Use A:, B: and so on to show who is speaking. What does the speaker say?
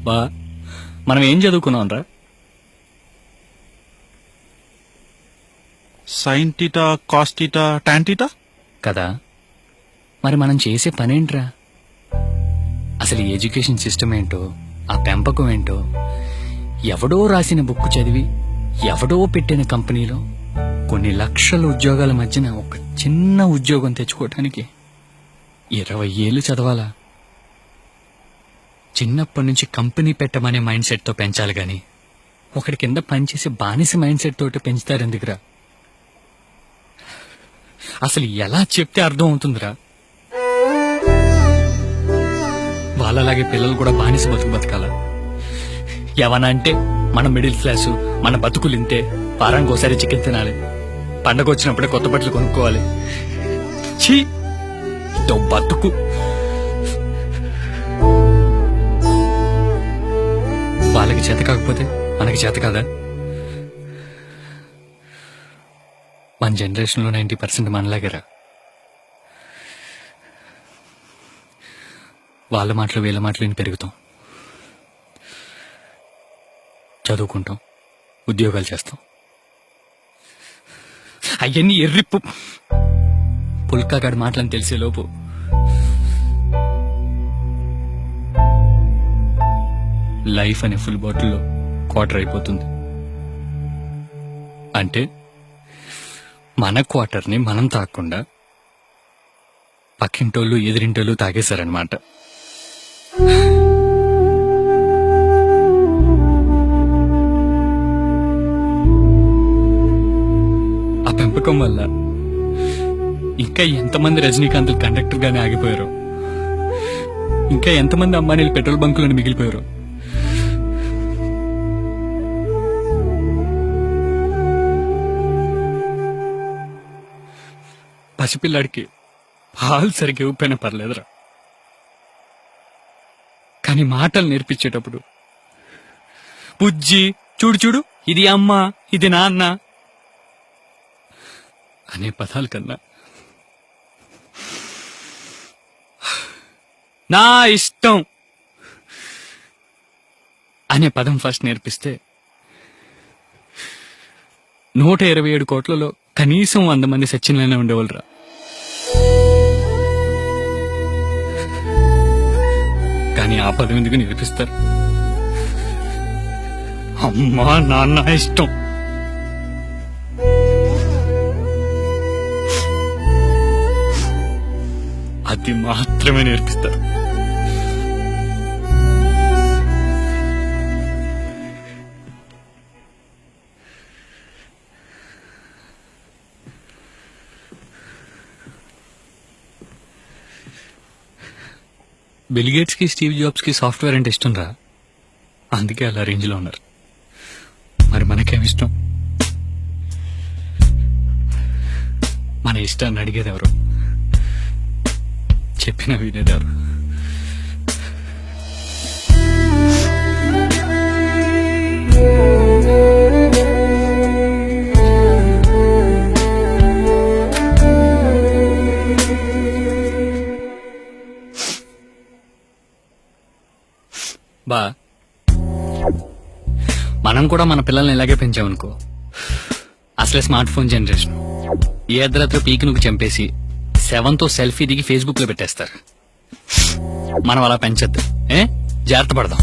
A: బా మనం ఏం చదువుకున్నాం రా?
B: Sine theta, cos theta, tan theta
A: కదా. మరి మనం చేసే పనేంట్రా? అసలు ఈ ఎడ్యుకేషన్ సిస్టమ్ ఏంటో, ఆ పెంపకం ఏంటో, ఎవడో రాసిన బుక్ చదివి ఎవడో పెట్టిన కంపెనీలో కొన్ని లక్షల ఉద్యోగాల మధ్యన ఒక చిన్న ఉద్యోగం తెచ్చుకోవటానికి 20 ఏళ్ళు చదవాలా? చిన్నప్పటి నుంచి కంపెనీ పెట్టమనే మైండ్ సెట్ తో పెంచాలి గాని ఒకటి కింద పనిచేసే బానిస మైండ్ సెట్ తోటి పెంచుతారు ఎందుకురా? అసలు ఎలా చెప్తే అర్థం అవుతుందిరా? వాళ్ళలాగే పిల్లలు కూడా బానిస బతకాల. ఏమన్నా అంటే మన మిడిల్ క్లాసు, మన బతుకులు ఇంతే, వారానికి ఒకసారి చికెన్ తినాలి, పండగ వచ్చినప్పుడే కొత్త బట్టలు కొనుక్కోవాలి. ఛీ, ఇదో బతుకు. వాళ్ళకి చేత కాకపోతే మనకి చేత కాదా? మన జనరేషన్ లో 90% మనలాగేరా. వాళ్ళ మాటలు వీళ్ళ మాటలు విని పెరుగుతాం, చదువుకుంటాం, ఉద్యోగాలు చేస్తాం. అవన్నీ ఎర్రిప్పు పుల్కాగాడి మాటలని తెలిసేలోపు లైఫ్ అనే ఫుల్ బాటిల్లో క్వార్టర్ అయిపోతుంది. అంటే మన క్వార్టర్ని మనం తాగకుండా పక్కింటోళ్ళు ఎదిరింటోళ్ళు తాగేశారనమాట. ఆ పెంపకం వల్ల ఇంకా ఎంతమంది రజనీకాంత్ కండక్టర్ గానే ఆగిపోయారు, ఇంకా ఎంతమంది అంబానీలు పెట్రోల్ బంకులను మిగిలిపోయారు. పసిపిల్లాడికి పాలు సరిగ్గా ఇవ్వకపోయినా పర్లేదురా, కానీ మాటలు నేర్పించేటప్పుడు బుజ్జి, చూడు చూడు, ఇది అమ్మ, ఇది నాన్న అనే పదాల కన్నా నా ఇష్టం అనే పదం ఫస్ట్ నేర్పిస్తే 127 కోట్లలో కనీసం 100 మంది సచిన్లనే ఉండేవాళ్ళరా. కానీ ఆ పదం ఎందుకు నేర్పిస్తారు? అమ్మా నాన్న ఇష్టం. అది మాత్రమే నేర్పిస్తారు. బిల్ గేట్స్ కి, స్టీవ్ జాబ్స్ కి సాఫ్ట్వేర్ అంటే ఇష్టం రా, అందుకే అలా రేంజ్ లో ఉన్నారు. మరి మనకేం ఇష్టం? మన ఇష్టాన్ని అడిగేది ఎవరు, చెప్పిన వినేదారు. బా మనం కూడా మన పిల్లల్ని ఇలాగే పెంచామనుకో, అసలే స్మార్ట్ ఫోన్ జనరేషన్. ఏ అర్ధరాత్రి పీకి నువ్వు చంపేసి 7తో సెల్ఫీ దిగి ఫేస్బుక్ లో పెట్టేస్తారు. మనం అలా పెంచద్దు, జాగ్రత్త పడదాం.